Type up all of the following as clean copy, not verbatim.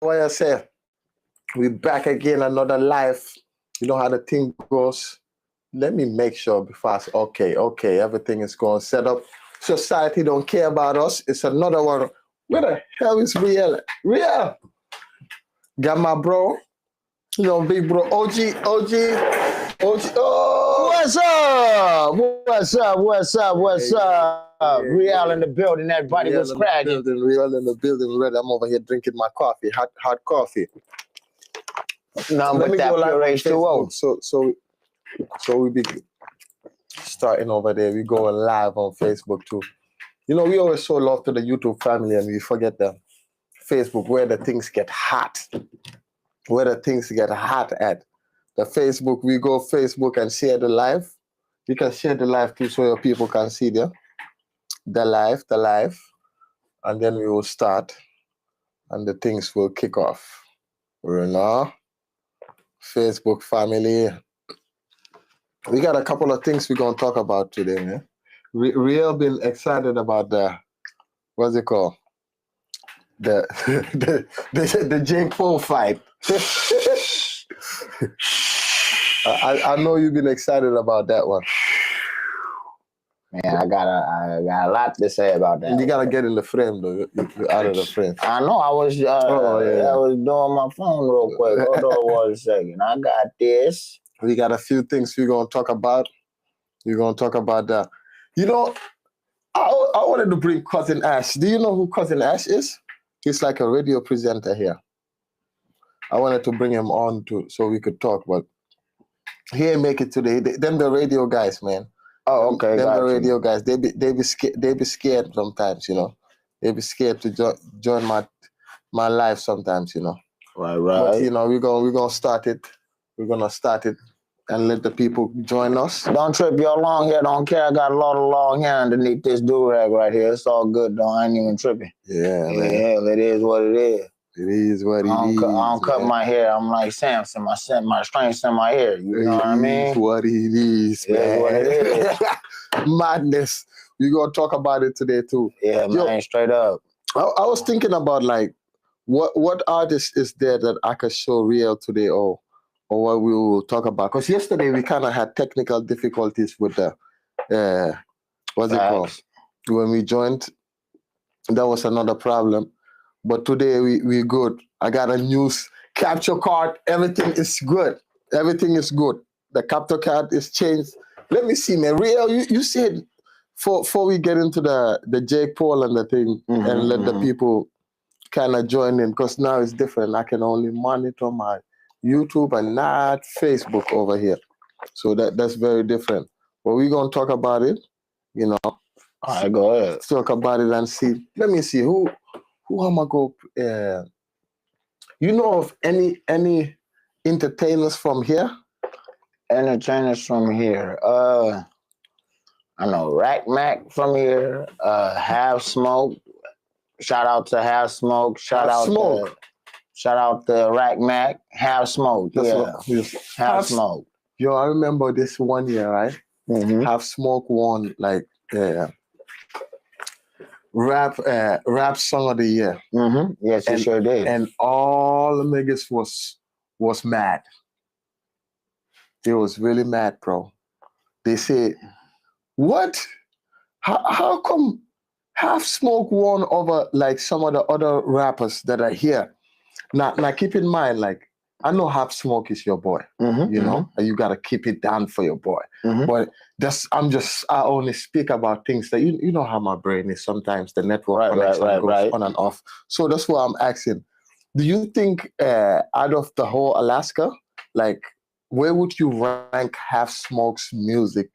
what I say? We back again, another live. You know how the thing goes. Let me make sure before I say, okay, everything is going set up. Society don't care about us. It's another one. Where the hell is Real? Real. Got my bro. You know, big bro. OG. Oh. What's up? Real in the building, everybody. Real What's cracking? Real in the building. Red. I'm over here drinking my coffee, hot coffee. Nothing but that pure H2O. So we be starting over there. We going live on Facebook too. You know, we always show love to the YouTube family and we forget the Facebook where the things get hot. Where the things get hot at. The Facebook, we go Facebook and share the live. You can share the live too so your people can see the live. And then we will start and the things will kick off. You know? Facebook family. We got a couple of things we're going to talk about today, man. Real been excited about the, what's it called? The Jake Paul fight. I know you've been excited about that one. Man, I got a lot to say about that. You gotta get in the frame though. You're out of the frame. I know. I was doing my phone real quick. Hold on 1 second. I got this. We got a few things we're gonna talk about. We're gonna talk about that. You know, I wanted to bring Cousin Ash. Do you know who Cousin Ash is? He's like a radio presenter here. I wanted to bring him on so we could talk, but he ain't make it today. Them the radio guys, man. Oh, okay. Them the radio guys. They be scared sometimes, you know. They be scared to join my life sometimes, you know. Right. But you know, we're gonna start it. We're gonna start it and let the people join us. Don't trip your long hair. Don't care. I got a lot of long hair underneath this do-rag right here. It's all good though. I ain't even tripping. Yeah, man. Hell, it is what it is. It is what it is. I don't cut my hair. I'm like Samson. My strength's in my hair. You know what I mean? It is what it is, man. It is what it is. Madness. We're going to talk about it today, too. Yeah, man, straight up. I was thinking about, like, what artist is there that I could show Real today or what we will talk about? Because yesterday we kind of had technical difficulties with the, what's it called? When we joined, that was another problem. But today we good. I got a news capture card. Everything is good. Everything is good. The capture card is changed. Let me see, man. Real, you said before we get into the Jake Paul and the thing and let the people kind of join in, because now it's different. I can only monitor my YouTube and not Facebook over here. So that's very different. But we're going to talk about it, you know. All right, go ahead. Talk about it and see. Let me see who am I go? You know of any entertainers from here? Entertainers from here. I know Rack Mac from here. Half Smoke. Shout out to Half Smoke. Shout out to Rack Mac. Half Smoke. Half Smoke. Yo, I remember this one year, right? Half Smoke won like rap song of the year. Yes, he sure did. And all the niggas was mad. They was really mad, bro. They said, what? How come Half Smoke won over like some of the other rappers that are here? Now keep in mind, like, I know Half Smoke is your boy, you know, and you gotta keep it down for your boy. But I only speak about things that you know how my brain is sometimes. The network connection goes on and off. So that's why I'm asking. Do you think out of the whole Alaska, like, where would you rank Half Smoke's music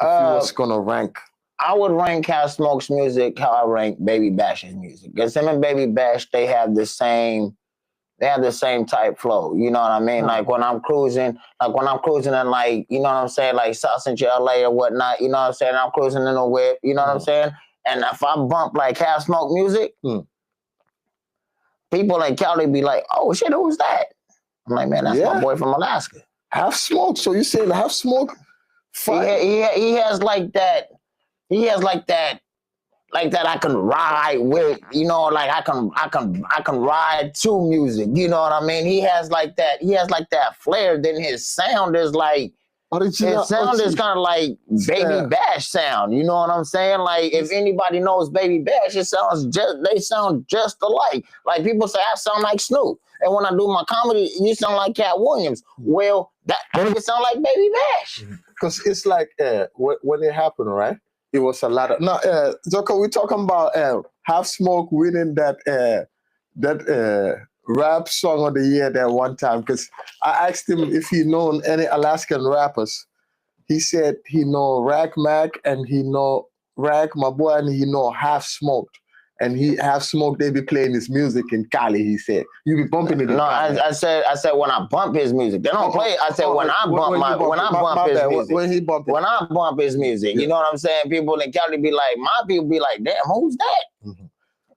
if you was gonna rank? I would rank Half Smoke's music how I rank Baby Bash's music. Because him and Baby Bash, they have the same type flow. You know what I mean? Like when I'm cruising and like, you know what I'm saying? Like South Central LA or whatnot, you know what I'm saying? I'm cruising in a whip, you know what I'm saying? And if I bump like Half Smoke music, people in Cali be like, oh shit, who's that? I'm like, man, that's my boy from Alaska. Half Smoke. So you saying Half Smoke? He has like that I can ride with, like I can ride to music. You know what I mean? He has like that flair. Then his sound is like, his sound is kind of like Baby Bash sound. You know what I'm saying? Like if anybody knows Baby Bash, they sound just alike. Like people say I sound like Snoop. And when I do my comedy, you sound like Cat Williams. Well, that nigga sound like Baby Bash. Because it's like when it happened, right? It was a lot of Joko, we're talking about Half Smoke winning that rap song of the year that one time. Because I asked him if he known any Alaskan rappers. He said he know Rack Mac and he know Rack, my boy, and he know Half Smoked. And he Half Smoked, they be playing his music in Cali, he said. You be bumping it in Cali. I said when I bump his music. They don't play. I said when I bump his music. You know what I'm saying? People in Cali be like, my people be like, damn, who's that? Mm-hmm.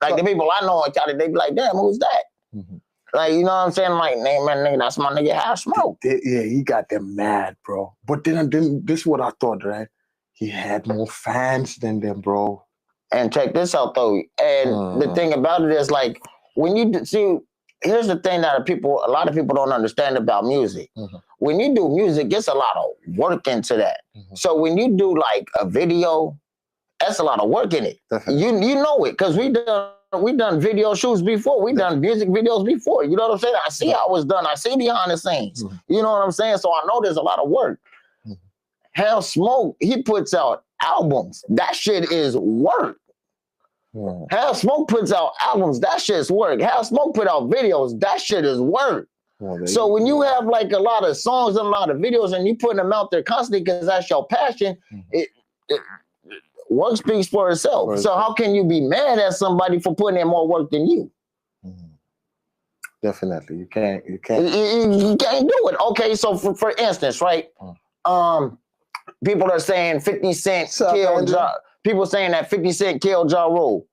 Like the people I know in Cali, they be like, damn, who's that? Mm-hmm. Like, you know what I'm saying? Like, nigga, that's my nigga Half Smoke. Yeah, he got them mad, bro. But then this is what I thought, right? He had more fans than them, bro. And check this out, though. And the thing about it is, like, when you see, here's the thing that a lot of people don't understand about music. Mm-hmm. When you do music, it's a lot of work into that. Mm-hmm. So when you do, like, a video, that's a lot of work in it. Definitely. You know it, because we done video shoots before. We done music videos before. You know what I'm saying? I see how it was done. I see behind the scenes. Mm-hmm. You know what I'm saying? So I know there's a lot of work. Mm-hmm. Half Smoke, he puts out albums. That shit is work. Yeah. Half Smoke puts out albums. That shit's work. Half Smoke put out videos. That shit is work. Well, so when you have like a lot of songs and a lot of videos and you putting them out there constantly because that's your passion, mm-hmm. Work speaks for itself. So how can you be mad at somebody for putting in more work than you? Mm-hmm. Definitely, you can't. You can't do it. Okay, so for instance, right? People are saying 50 Cent killed Ja. People saying that 50 Cent killed Ja Rule.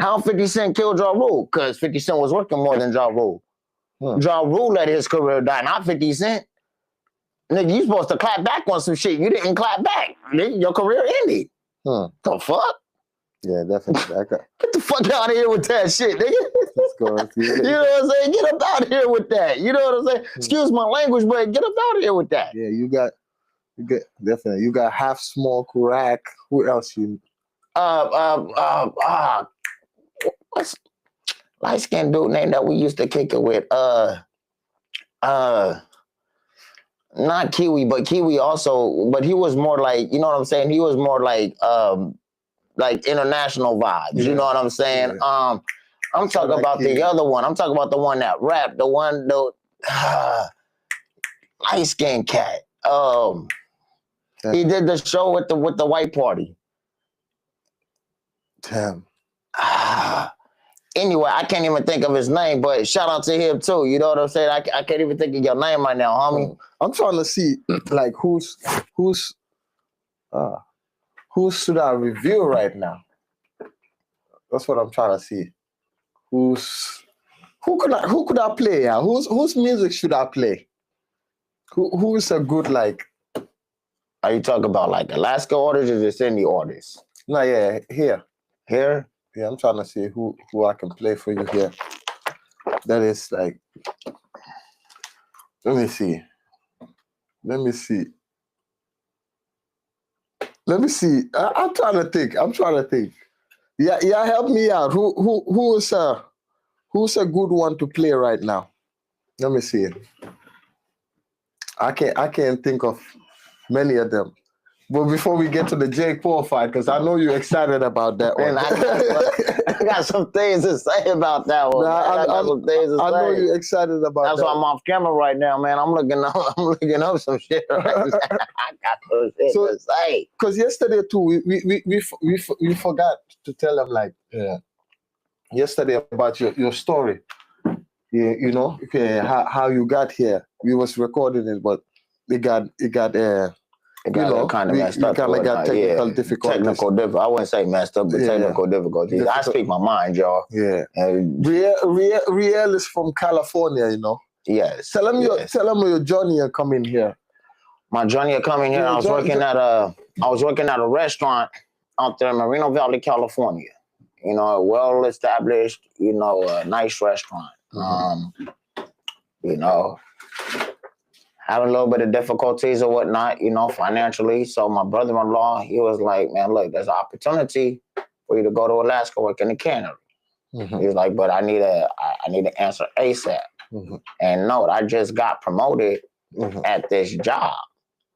How 50 Cent killed Ja Rule? Because 50 Cent was working more than Ja Rule. Ja Rule let his career die, not 50 Cent. Nigga, you supposed to clap back on some shit. You didn't clap back. Nigga, your career ended. The fuck? Yeah, definitely. Get the fuck out of here with that shit, nigga. Let's go. You know what I'm saying? Get up out of here with that. You know what I'm saying? Excuse my language, but get up out of here with that. Yeah, you got definitely. You got Half Smoke, Rack. Who else you? What's light skinned dude name that we used to kick it with? Not Kiwi, but Kiwi also. But he was more like, you know what I'm saying? He was more like international vibes. Yeah. You know what I'm saying? Yeah. I'm talking about the other one. I'm talking about the one that rapped. The light skinned cat. He did the show with the white party. Damn. Anyway, I can't even think of his name, but shout out to him too. You know what I'm saying? I can't even think of your name right now, homie. I'm trying to see like who's should I review right now? That's what I'm trying to see. Who could I play? Yeah? Whose music should I play? Who is a good like? Are you talking about like Alaska artists or just any artists? No, yeah, here. Here? Yeah, I'm trying to see who I can play for you here. That is like, let me see. I'm trying to think. Yeah, help me out. Who's a good one to play right now? Let me see. I can't think of many of them. But before we get to the Jake Paul fight, because I know you're excited about that one. I got some things to say about that one. I know you're excited about that. That's why I'm off camera right now, man. I'm looking up some shit right now. I got some shit to say. Because yesterday too, we forgot to tell them like yesterday about your story. Yeah, you know, how you got here. We was recording it, but it got kind of messed up. Kind of got technical difficulties. I wouldn't say messed up, but technical difficulties. I speak my mind, y'all. Yeah. Riel is from California, you know. Yes. Tell them your journey of coming here. My journey of coming here. I was working at a restaurant out there in Moreno Valley, California. You know, a well established, you know, a nice restaurant. You know, having a little bit of difficulties or whatnot, you know, financially. So my brother-in-law, he was like, man, look, there's an opportunity for you to go to Alaska, work in the cannery. He was like, but I need an answer ASAP. And no, I just got promoted at this job.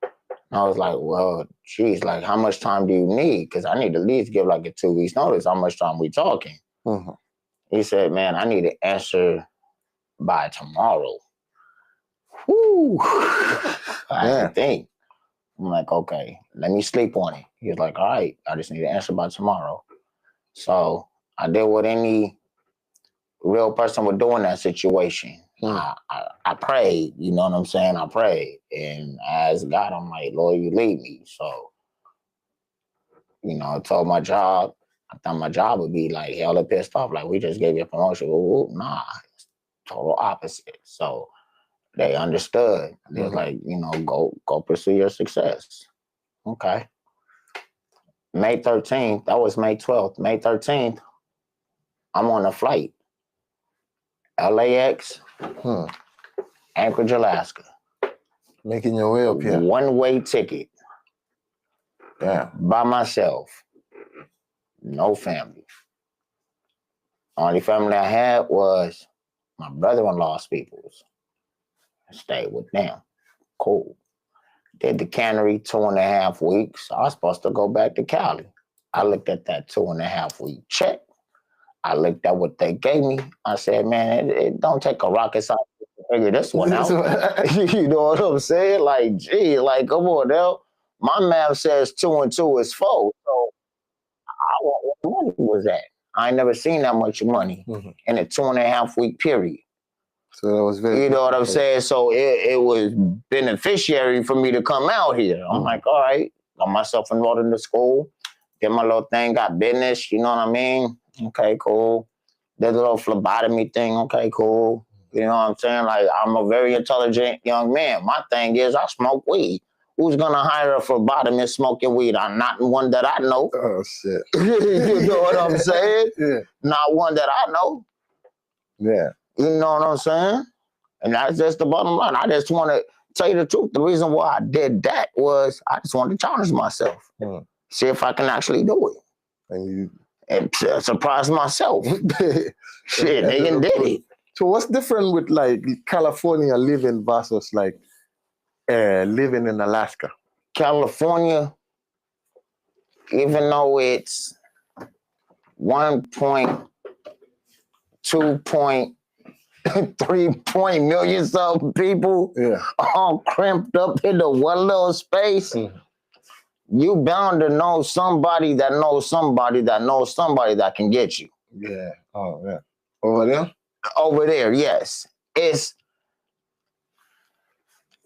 And I was like, well, geez, like, how much time do you need? Because I need to at least give like a 2 weeks notice. How much time we talking? He said, man, I need an answer by tomorrow. Whew. I had to think. I'm like, okay, let me sleep on it. He was like, all right, I just need an answer by tomorrow. So I did what any real person would do in that situation. I prayed, you know what I'm saying? I prayed. And as God, I'm like, Lord, you lead me. So, you know, I told my job, I thought my job would be like hella pissed off. Like, we just gave you a promotion. Well, nah, it's total opposite. So they understood. They was like, you know, go pursue your success. Okay. May 13th, that was May 12th. May 13th, I'm on a flight. LAX, Anchorage, Alaska. Making your way up here. One-way ticket. Yeah. By myself. No family. Only family I had was my brother-in-law's peoples. I stayed with them. Cool. Did the cannery 2.5 weeks. I was supposed to go back to Cali. I looked at that 2.5 week check. I looked at what they gave me. I said, man, it don't take a rocket scientist to figure this one out. You know what I'm saying? Like, gee, like, come on now. My math says 2 and 2 is 4. So I want what money was that. I ain't never seen that much money in a 2.5 week period. So that was very, you know what I'm saying? So it was beneficiary for me to come out here. I'm like, all right, got myself enrolled in the school, did my little thing, got business, you know what I mean? Okay, cool. Did a little phlebotomy thing, okay, cool. You know what I'm saying? Like, I'm a very intelligent young man. My thing is, I smoke weed. Who's gonna hire a phlebotomist smoking weed? I'm not one that I know. Oh, shit. You know what I'm saying? Yeah. Not one that I know. Yeah. You know what I'm saying? And that's just the bottom line. I just want to tell you the truth. The reason why I did that was I just wanted to challenge myself. See if I can actually do it. And surprise myself. Shit, they did it. So what's different with like California living versus like living in Alaska? California, even though it's 1.2 million some people, all cramped up into one little space, you bound to know somebody that knows somebody that knows somebody that can get you. Yeah. Oh, yeah. Over there? Over there, yes. It's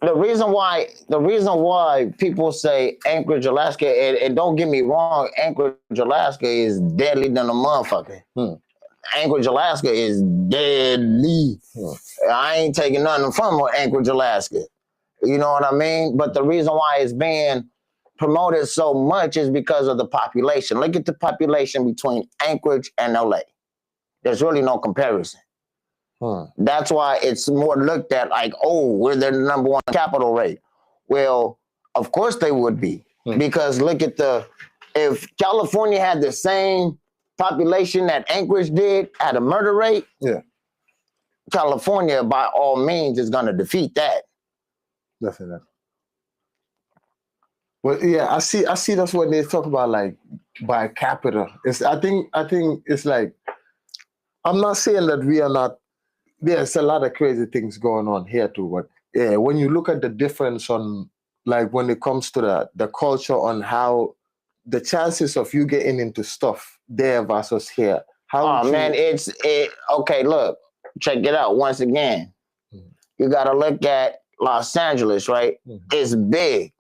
the reason why people say Anchorage, Alaska, and don't get me wrong, Anchorage, Alaska is deadly than a motherfucker. Anchorage, Alaska is deadly. I ain't taking nothing from Anchorage, Alaska. You know what I mean? But the reason why it's being promoted so much is because of the population. Look at the population between Anchorage and LA. There's really no comparison. That's why it's more looked at like, oh, we're the #1 capital rate. Well, of course they would be. Because look at if California had the same population that Anchorage did at a murder rate, California, by all means, is going to defeat that. Definitely. Well, yeah, I see that's what they talk about, like by capita. I think it's like, I'm not saying that we are not. There's a lot of crazy things going on here too, but yeah, when you look at the difference on, like, when it comes to the culture on how the chances of you getting into stuff there versus here. Okay, look, check it out. Once again, you got to look at Los Angeles, right? It's big.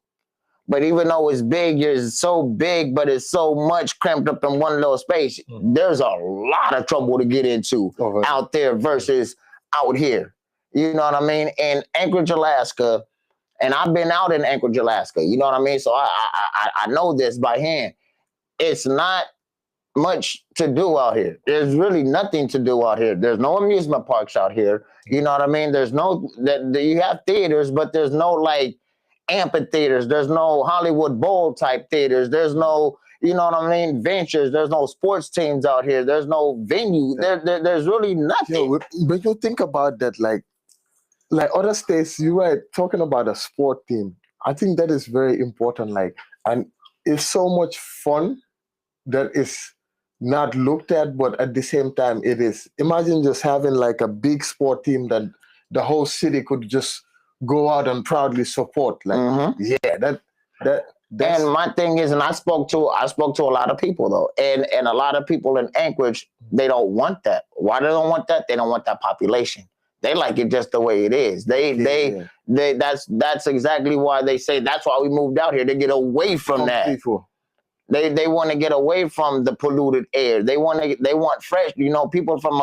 But even though it's big, it's so big, but it's so much cramped up in one little space. There's a lot of trouble to get into out there versus out here. You know what I mean? In Anchorage, Alaska, and I've been out in Anchorage, Alaska. You know what I mean? So I know this by hand. It's not much to do out here. There's really nothing to do out here. There's no amusement parks out here. You know what I mean? There's no that you have theaters, but there's no like amphitheaters. There's no Hollywood Bowl type theaters. There's no, you know what I mean, ventures. There's no sports teams out here. There's no venue. There's really nothing. When you think about that, like other states, you were talking about a sport team. I think that is very important. Like, and it's so much fun that is not looked at, but at the same time, it is. Imagine just having like a big sport team that the whole city could just go out and proudly support. Like, yeah, that's... And my thing is, and I spoke to a lot of people though, and a lot of people in Anchorage, they don't want that. Why they don't want that? They don't want that population. They like it just the way it is. They that's exactly why they say that's why we moved out here, to get away from that. People. They want to get away from the polluted air. They want fresh. You know, people from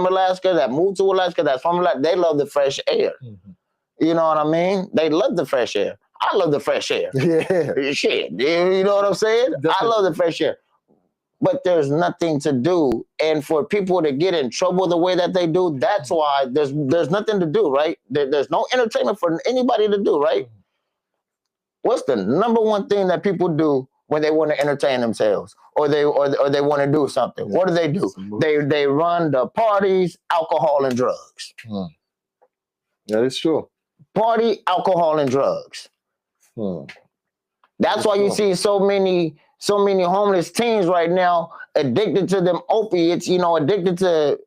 Alaska that moved to Alaska, that's from Alaska, they love the fresh air. You know what I mean? They love the fresh air. I love the fresh air. Yeah. Shit. You know what I'm saying? Definitely. I love the fresh air. But there's nothing to do. And for people to get in trouble the way that they do, that's why there's nothing to do, right? There's no entertainment for anybody to do, right? What's the number one thing that people do when they want to entertain themselves or they want to do something? Yeah. What do? They run the parties, alcohol, and drugs. That is true. Party, alcohol, and drugs. That's why you see so many homeless teens right now addicted to them opiates, you know, addicted to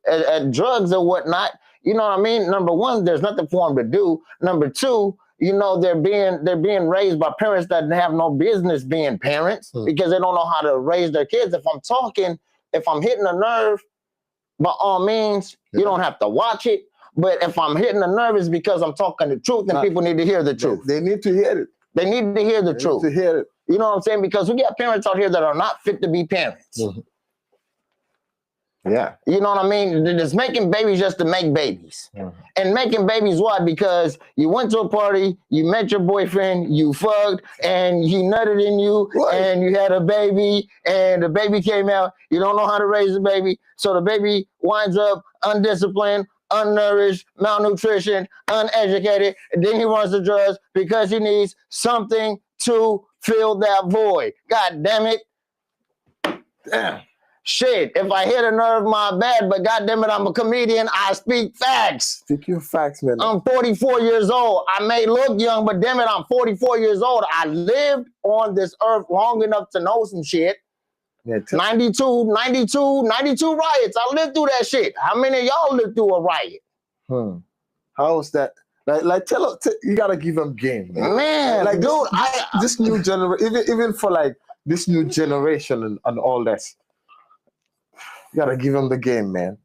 drugs or whatnot. You know what I mean? Number one, there's nothing for them to do. Number two, you know, they're being raised by parents that have no business being parents because they don't know how to raise their kids. If I'm hitting a nerve, by all means, you don't have to watch it. But if I'm hitting a nerve, it's because I'm talking the truth and people need to hear the truth. They need to hear it. They need to hear the truth. Need to hear it. You know what I'm saying? Because we got parents out here that are not fit to be parents. Yeah. You know what I mean? They're just making babies just to make babies. And making babies why? Because you went to a party, you met your boyfriend, you fucked, and he nutted in you, and you had a baby, and the baby came out. You don't know how to raise a baby. So the baby winds up undisciplined, unnourished, malnutrition, uneducated, and then he runs to drugs because he needs something to fill that void. God damn it. Damn. Shit, if I hit a nerve, my bad, but God damn it, I'm a comedian. I speak facts. Speak your facts, man. I'm 44 years old. I may look young, but damn it, I'm 44 years old. I lived on this earth long enough to know some shit. Yeah, 92 riots. I lived through that shit. How many of y'all lived through a riot? How was that? Like tell you gotta give them game, man. Like, dude, this new generation, even for like this new generation and all that, you gotta give them the game, man.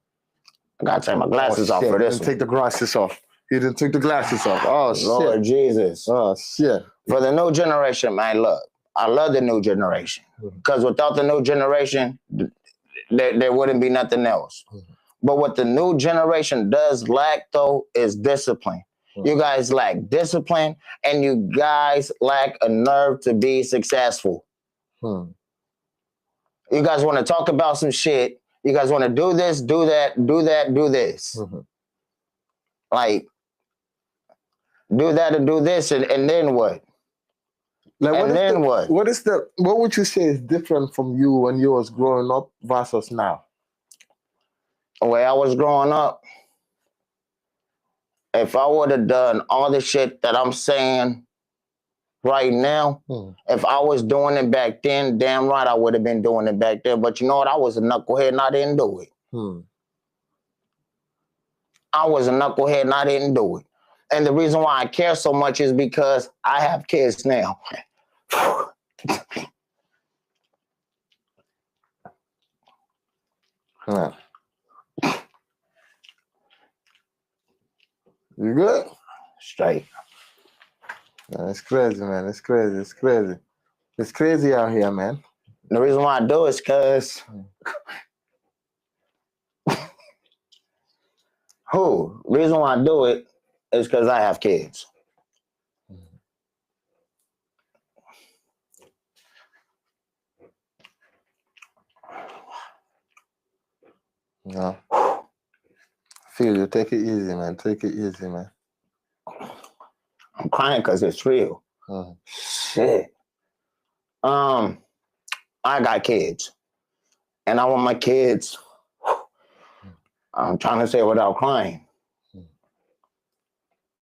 I gotta take my glasses off for this. Take the glasses off. You didn't take the glasses off. Oh shit. Lord Jesus. Oh shit. For the new generation, man, look. I love the new generation because without the new generation, there wouldn't be nothing else. But what the new generation does lack, though, is discipline. You guys lack discipline, and you guys lack a nerve to be successful. You guys want to talk about some shit. You guys want to do this, do that, do that, do this. Like, do that and do this, and then what? Like, and then what? What would you say is different from you when you was growing up versus now? The way I was growing up, if I would have done all the shit that I'm saying right now, if I was doing it back then, damn right I would have been doing it back then. But you know what? I was a knucklehead and I didn't do it. I was a knucklehead and I didn't do it. And the reason why I care so much is because I have kids now. You good? Straight. Man, it's crazy, man. It's crazy. It's crazy. It's crazy out here, man. The reason why I do it is because the reason why I do it is because I have kids. Yeah. Feel you. Take it easy, man. Take it easy, man. I'm crying because it's real. Mm. Shit. I got kids, and I want my kids. I'm trying to say it without crying.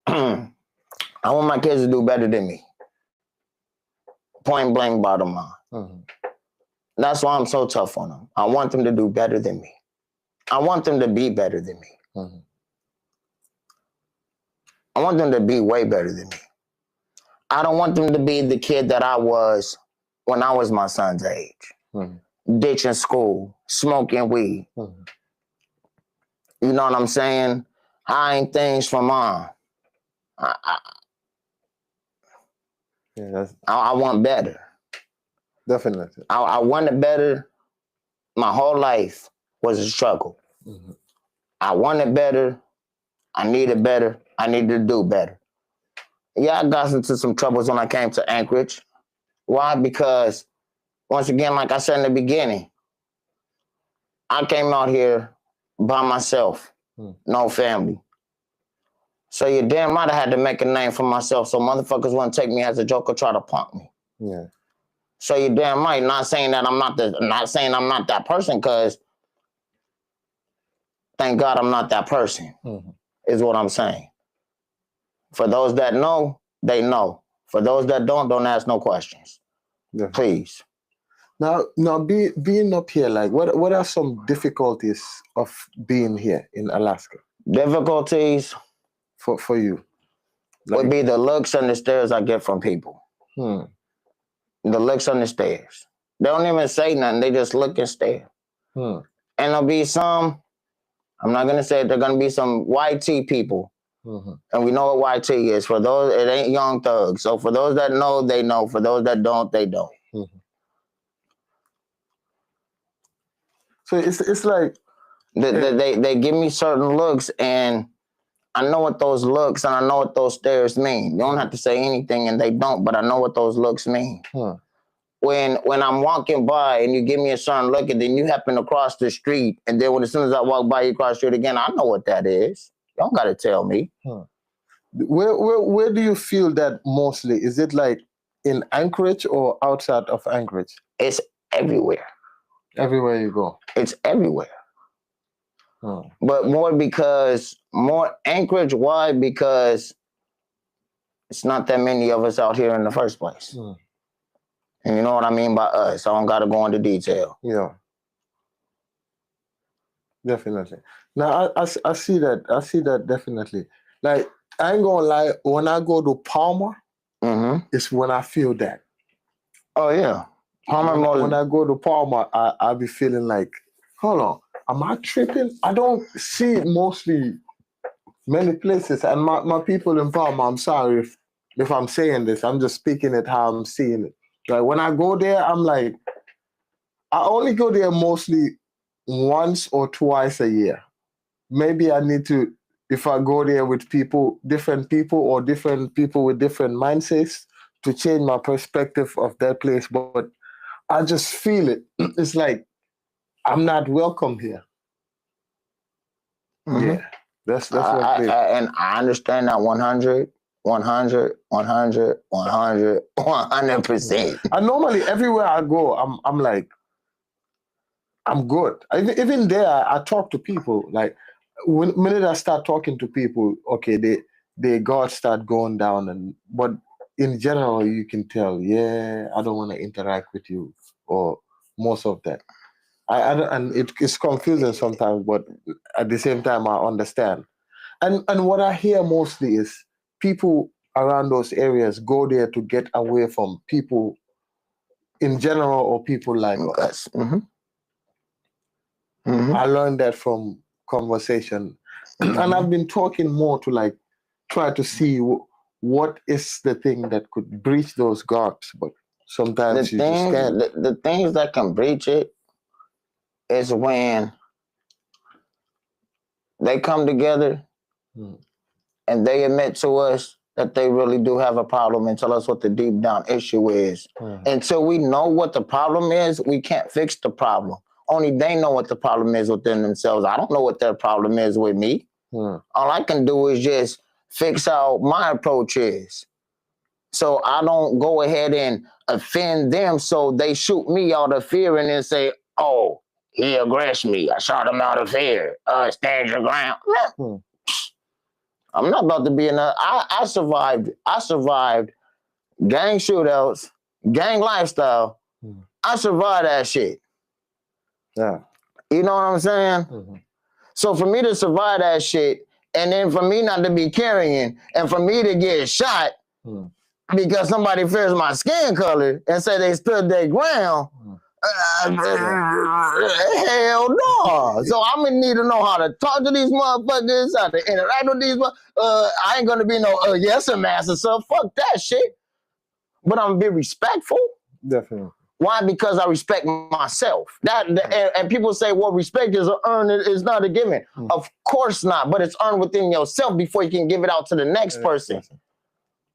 I want my kids to do better than me. Point blank, bottom line. Mm-hmm. That's why I'm so tough on them. I want them to do better than me. I want them to be better than me. Mm-hmm. I want them to be way better than me. I don't want them to be the kid that I was when I was my son's age. Mm-hmm. Ditching school, smoking weed. Mm-hmm. You know what I'm saying? Hiding things from mom. Yeah, I want better. definitely. I wanted better. My whole life was a struggle. Mm-hmm. I wanted better. I needed better. I needed to do better. Yeah, I got into some troubles when I came to Anchorage. Why? Because, once again, like I said in the beginning, I came out here by myself, no family. So you damn right I had to make a name for myself so motherfuckers wouldn't take me as a joke or try to punk me. Yeah. So you damn right, not saying I'm not that person, because thank God I'm not that person, is what I'm saying. For those that know, they know. For those that don't ask no questions. Definitely. Please. Now, being up here, like, what are some difficulties of being here in Alaska Difficulties for you? would be the looks and the stares I get from people. The looks and the stares. They don't even say nothing. They just look and stare. And there'll be some, I'm not going to say it, they're going to be some YT people. And we know what YT is. For those, it ain't Young Thugs. So for those that know, they know. For those that don't, they don't. So it's like they give me certain looks, and I know what those looks and I know what those stares mean. You don't have to say anything, and they don't, but I know what those looks mean. When I'm walking by and you give me a certain look, and then you happen to cross the street, and then as soon as I walk by, you cross the street again, I know what that is. You don't got to tell me. Where do you feel that mostly? Is it like in Anchorage or outside of Anchorage? It's everywhere. Everywhere you go. It's everywhere. But more Anchorage. Why? Because it's not that many of us out here in the first place. And you know what I mean by us. I don't got to go into detail. Yeah. Definitely. Now, I see that. I see that definitely. Like, I ain't gonna lie, when I go to Palmer, it's when I feel that. Oh, yeah. Palmer. When I go to Palmer, I be feeling like, hold on, am I tripping? I don't see it mostly many places. And my people in Palmer, I'm sorry if I'm saying this, I'm just speaking it how I'm seeing it. Like, when I go there, I'm like, I only go there mostly once or twice a year. Maybe I need to, if I go there with different people or different people with different mindsets, to change my perspective of that place. But I just feel it. It's like I'm not welcome here. Yeah, that's what it is. And I understand that 100%. And normally everywhere I go, I'm like, I'm good. Even there, I talk to people. Like, minute I start talking to people, okay, they guards start going down, but in general, you can tell, yeah, I don't want to interact with you, or most of that. I don't, and it's confusing sometimes, but at the same time, I understand. And what I hear mostly is people around those areas go there to get away from people in general, or people like us. I learned that from conversation, and I've been talking more to like try to see what is the thing that could breach those guards, but sometimes just can't. The things that can breach it is when they come together and they admit to us that they really do have a problem and tell us what the deep down issue is. Until we know what the problem is, we can't fix the problem. only they know what the problem is within themselves. I don't know what their problem is with me. All I can do is just fix how my approach is. So I don't go ahead and offend them so they shoot me out of fear and then say, oh, he aggressed me. I shot him out of fear. Stand your ground. I'm not about to be in a... I survived gang shootouts, gang lifestyle. I survived that shit. Yeah. You know what I'm saying? So for me to survive that shit, and then for me not to be carrying, and for me to get shot because somebody fears my skin color and say they stood their ground, hell no. So I'm gonna need to know how to talk to these motherfuckers, how to interact with these I ain't gonna be no yes and master, so fuck that shit. But I'm gonna be respectful. Definitely. Why? Because I respect myself. And people say, well, respect is earned, it's not a given. Of course not, but it's earned within yourself before you can give it out to the next person.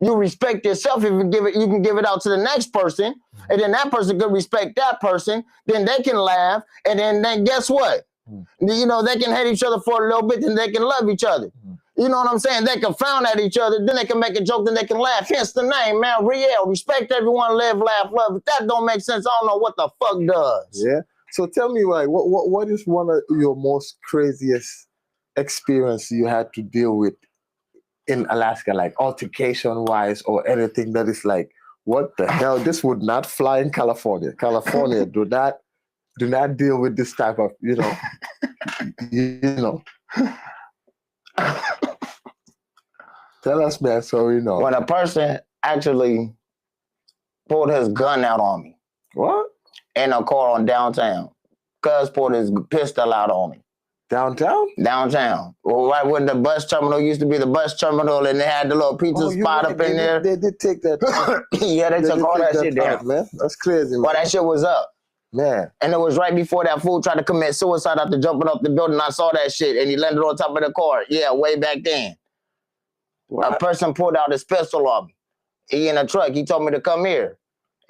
You respect yourself. If you can give it out to the next person, and then that person could respect that person, then they can laugh, and then guess what? You know, they can hate each other for a little bit, then they can love each other. You know what I'm saying? They can frown at each other, then they can make a joke, then they can laugh. Hence the name, man, Riel. Respect everyone, live, laugh, love. If that don't make sense, I don't know what the fuck does. Yeah. So tell me, like, what is one of your most craziest experience you had to deal with in Alaska, like altercation-wise or anything that is like, what the hell? This would not fly in California. California do not deal with this type of, you know. Tell us, man, so we know. When a person actually pulled his gun out on me. What? In a car on downtown. Cuz pulled his pistol out on me. Downtown? Downtown. Well, right when the bus terminal used to be the bus terminal and they had the little pizza spot up in there. They did take that. Yeah, they took all that shit down. Man. That's crazy, man. Well, that shit was up. Man. And it was right before that fool tried to commit suicide after jumping off the building. I saw that shit and he landed on top of the car. Yeah, way back then. What? A person pulled out his pistol on me. He in a truck. He told me to come here.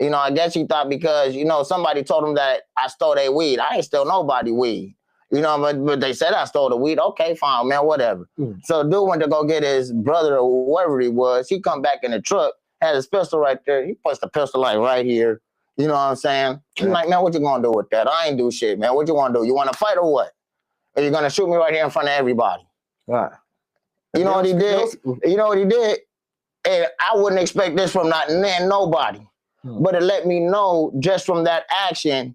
You know, I guess he thought because, you know, somebody told him that I stole their weed. I ain't steal nobody weed. You know, but they said I stole the weed. Okay, fine, man, whatever. So dude went to go get his brother or whoever he was. He come back in the truck, had his pistol right there. He puts the pistol like right here. You know what I'm saying? I'm like, man, what you gonna do with that? I ain't do shit, man. What you wanna do? You wanna fight or what? Or you gonna shoot me right here in front of everybody? Right. You know what he did? You know what he did? And I wouldn't expect this from nobody. But it let me know just from that action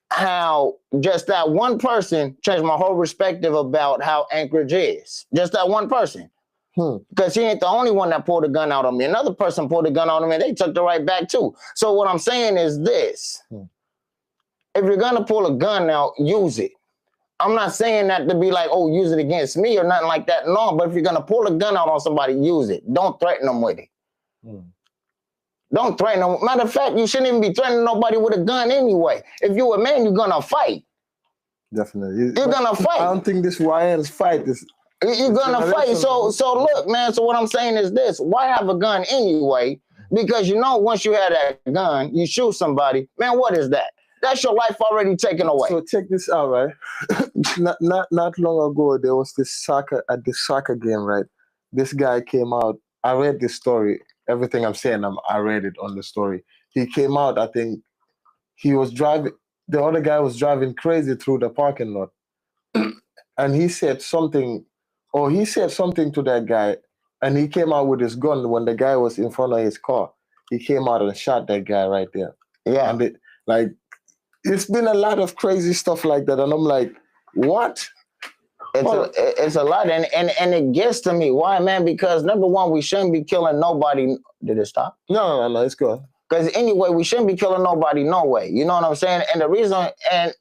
how just that one person changed my whole perspective about how Anchorage is. Just that one person. Because he ain't the only one that pulled a gun out on me. Another person pulled a gun out on me and they took the right back too. So what I'm saying is this. If you're going to pull a gun out, use it. I'm not saying that to be like, oh, use it against me or nothing like that. No, but if you're going to pull a gun out on somebody, use it. Don't threaten them with it. Don't threaten them. Matter of fact, you shouldn't even be threatening nobody with a gun anyway. If you're a man, you're going to fight. Definitely. You're going to fight. I don't think this YN's fight is... You're going to fight. So look, man, so what I'm saying is this. Why have a gun anyway? Because you know once you have that gun, you shoot somebody, man, what is that? That's your life already taken away. So check this out, right? not long ago, there was this soccer game, right? This guy came out. I read this story. Everything I'm saying, I read it on the story. He came out, I think he was driving, the other guy was driving crazy through the parking lot. And he said something to that guy, and he came out with his gun when the guy was in front of his car. He came out and shot that guy right there. Yeah. And it's been a lot of crazy stuff like that, and I'm like, what? It's a lot, and it gets to me. Why, man? Because number one, we shouldn't be killing nobody. Did it stop? No, it's good. Because anyway, we shouldn't be killing nobody, no way. You know what I'm saying? And the reason, and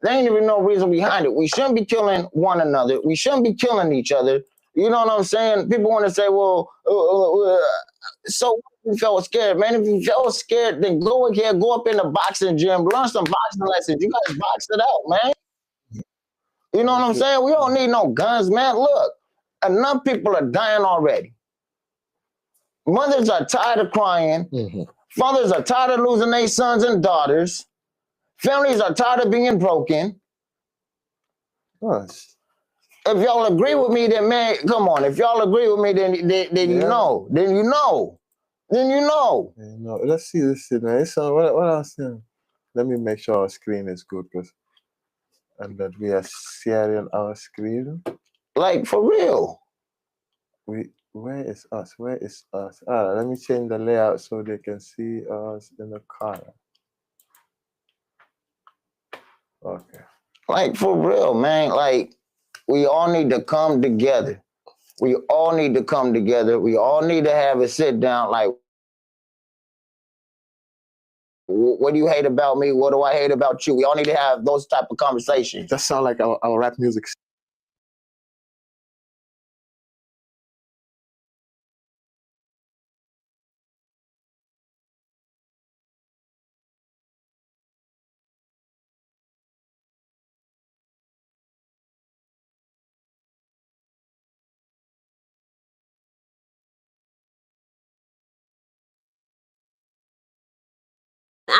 there ain't even no reason behind it. We shouldn't be killing one another. We shouldn't be killing each other. You know what I'm saying? People want to say, well, so if you felt scared, man. If you felt scared, then go ahead, go up in the boxing gym, learn some boxing lessons. You guys box it out, man. You know what I'm saying? We don't need no guns, man. Look, enough people are dying already. Mothers are tired of crying. Fathers are tired of losing their sons and daughters. Families are tired of being broken. Gosh. If y'all agree with me, then man, come on. If y'all agree with me, then you know. Then you know. Then you know. Yeah, no, let's see this shit, man. So what else? Let me make sure our screen is good, and that we are sharing our screen. Like for real. Where is us? Where is us? Let me change the layout so they can see us in the color. Okay. Like for real, man. Like we all need to come together. We all need to come together. We all need to have a sit down. Like, what do you hate about me? What do I hate about you? We all need to have those type of conversations. That sound like our rap music.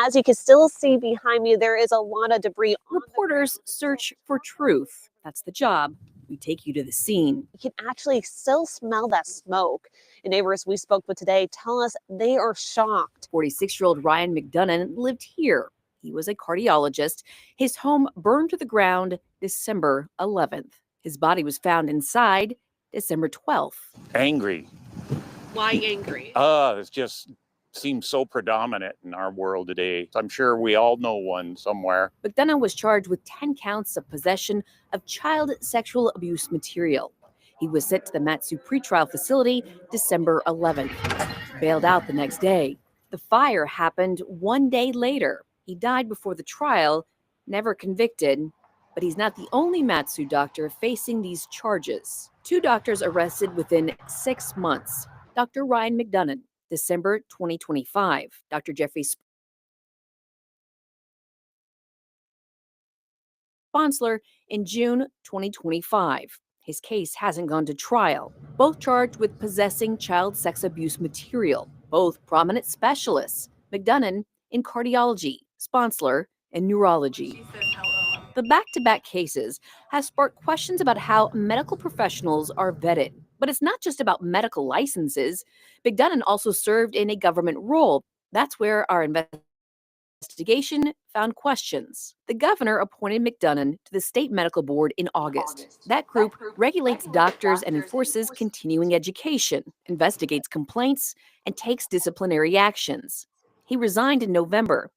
As you can still see behind me, there is a lot of debris. Reporters search for truth. That's the job. We take you to the scene. You can actually still smell that smoke. And neighbors we spoke with today tell us they are shocked. 46-year-old Ryan McDonough lived here. He was a cardiologist. His home burned to the ground December 11th. His body was found inside December 12th. Angry. Why angry? It just seems so predominant in our world today. I'm sure we all know one somewhere. McDonough was charged with 10 counts of possession of child sexual abuse material. He was sent to the Mat-Su pretrial facility December 11th. Bailed out the next day. The fire happened 1 day later. He died before the trial, never convicted, but he's not the only Mat-Su doctor facing these charges. 2 doctors arrested within 6 months. Dr. Ryan McDonough, December 2025. Dr. Jeffrey Sponsler in June 2025. His case hasn't gone to trial. Both charged with possessing child sex abuse material. Both prominent specialists. McDonough in cardiology, Sponsler in neurology. The back-to-back cases have sparked questions about how medical professionals are vetted. But it's not just about medical licenses. McDonough also served in a government role. That's where our investigation found questions. The governor appointed McDonough to the state medical board in August. That group regulates doctors and enforces continuing education, investigates complaints, and takes disciplinary actions. He resigned in November.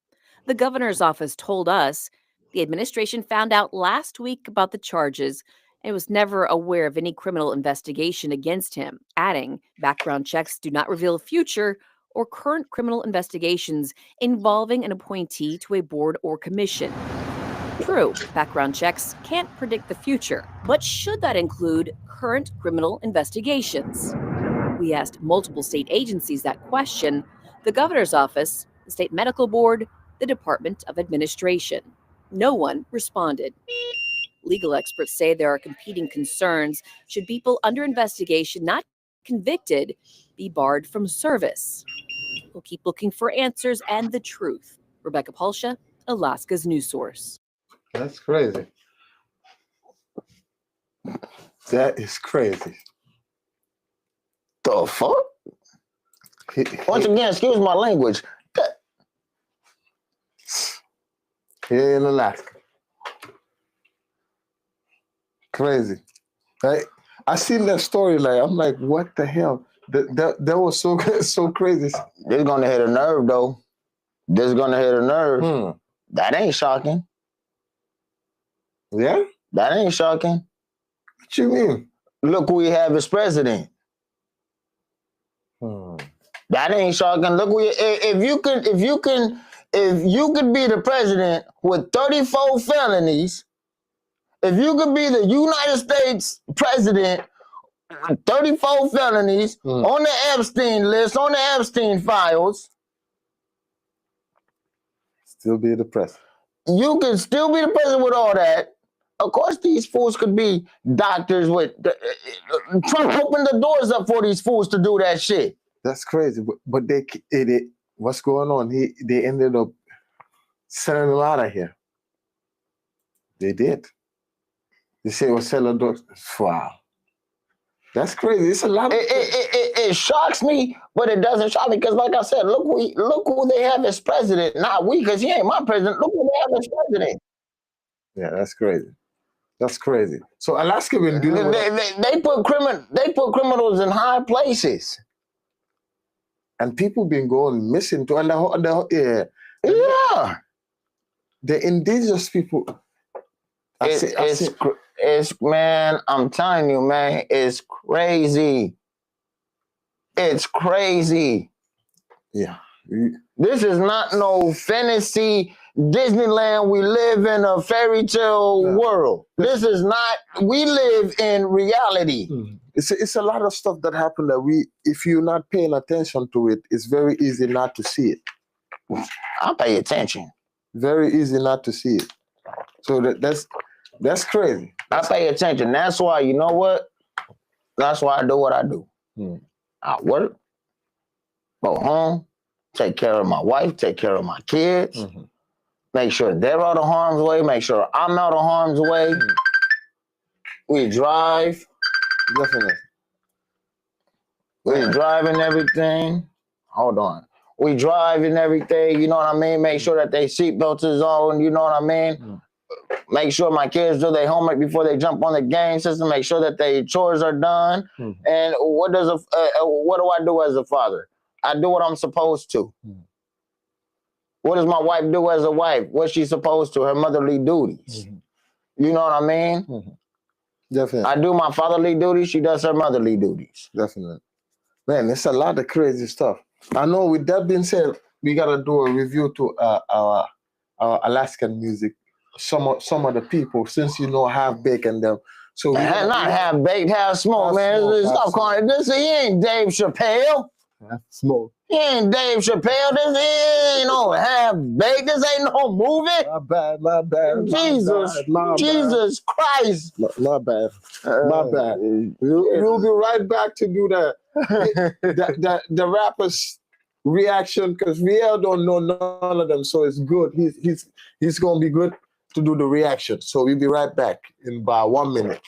The governor's office told us the administration found out last week about the charges and was never aware of any criminal investigation against him, adding background checks do not reveal future or current criminal investigations involving an appointee to a board or commission. True, background checks can't predict the future, but should that include current criminal investigations? We asked multiple state agencies that question: the governor's office, the state medical board, the Department of Administration. No one responded. Legal experts say there are competing concerns. Should people under investigation, not convicted, be barred from service? We'll keep looking for answers and the truth. Rebecca Palsha, Alaska's news source. That's crazy. That is crazy. The fuck? Once again, excuse my language. Here in Alaska. Crazy. I seen that story, I'm like, what the hell? That was so crazy. This is gonna hit a nerve, though. This is gonna hit a nerve. That ain't shocking. Yeah? That ain't shocking. What you mean? Look who we have as president. That ain't shocking. Look, if you could be the president with 34 felonies, if you could be the United States president with 34 felonies on the Epstein list, on the Epstein files, still be the president. You can still be the president with all that. Of course, these fools could be doctors with Trump opened the doors up for these fools to do that shit. That's crazy. But what's going on? They ended up sending him out of here. They did. They say it was selling drugs. Wow. That's crazy. It's a lot of It shocks me, but it doesn't shock me because, like I said, look who they have as president. Not we, because he ain't my president. Look who they have as president. Yeah, that's crazy. That's crazy. So Alaska been dealing with They put criminals in high places. and people been going missing too. And Yeah. the indigenous people. It's man, I'm telling you, man, it's crazy. It's crazy. Yeah. This is not no fantasy Disneyland. We live in a fairy tale world. This is not. We live in reality. It's a lot of stuff that happened that if you're not paying attention to it, it's very easy not to see it. I pay attention. Very easy not to see it. So that's crazy. I pay attention. That's why, you know what? That's why I do what I do. I work, go home, take care of my wife, take care of my kids, make sure they're out of harm's way, make sure I'm out of harm's way. We drive. Definitely. We drive and everything. Hold on. We drive and everything, you know what I mean? Make sure that they seatbelts is on, you know what I mean? Make sure my kids do their homework before they jump on the game system. Make sure that their chores are done. And what do I do as a father? I do what I'm supposed to. What does my wife do as a wife? What's she supposed to? Her motherly duties. You know what I mean? Definitely. I do my fatherly duties. She does her motherly duties. Definitely. Man, it's a lot of crazy stuff. I know. With that being said, we gotta do a review to our Alaskan music. Some of the people, since you know Half Baked and them. So not Half Baked, Half Smoked, man. Stop calling it this. He ain't Dave Chappelle. Half Smoked. He ain't Dave Chappelle. This ain't no Half Baked. This ain't no movie. My bad. Jesus Christ. My bad. My bad. We'll be right back to do the rappers' reaction because Riel don't know none of them, so it's good. He's gonna be good to do the reaction. So we'll be right back in about 1 minute.